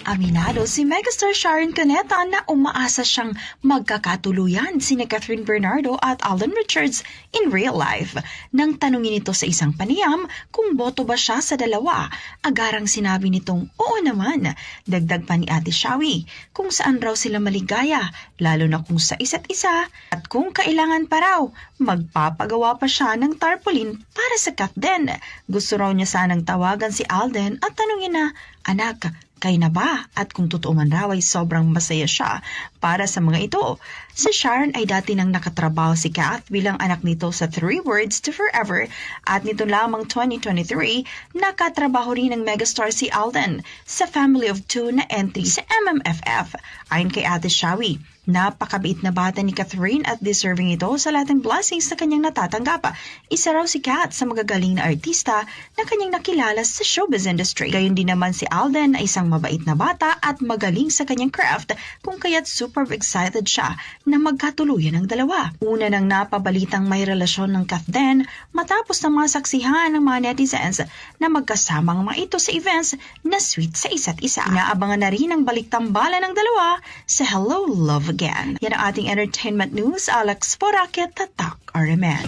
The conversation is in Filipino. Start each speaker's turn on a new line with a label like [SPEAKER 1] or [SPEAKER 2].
[SPEAKER 1] Aminado si megastar Sharon Cuneta na umaasa siyang magkakatuluyan sina Catherine Bernardo at Alden Richards in real life. Nang tanungin ito sa isang panayam kung boto ba siya sa dalawa, agarang sinabi nitong oo naman. Dagdag pa ni Ate Shawi kung saan raw sila maligaya, lalo na kung sa isa't isa, at kung kailangan pa raw, magpapagawa pa siya ng tarpaulin para sa Kat din. Gusto raw niya sanang tawagan si Alden at tanungin na, anak, kayo na ba? At kung totoo man raw ay sobrang masaya siya para sa mga ito. Si Sharon ay dati nang nakatrabaho si Kat bilang anak nito sa 3 Words to Forever at nito lamang 2023 nakatrabaho rin ng megastar si Alden sa Family of 2 na entry sa MMFF. Ayon kay Ate Shawi, napakabait na bata ni Catherine at deserving ito sa lahat ng blessings na kanyang natatanggap. Isa raw si Kat sa magagaling na artista na kanyang nakilala sa showbiz industry. Gayon din naman si Alden ay isang mabait na bata at magaling sa kanyang craft kung kaya't super excited siya na magkatuluyan ang dalawa. Una nang napabalitang may relasyon ng Kat din matapos na masaksihan ng mga netizens na magkasamang mga ito sa events na sweet sa isa't isa. Inaabangan na rin ang baliktambala ng dalawa sa Hello Love Again. Yan ang ating entertainment news. Alex Poraket, Tatak RMN.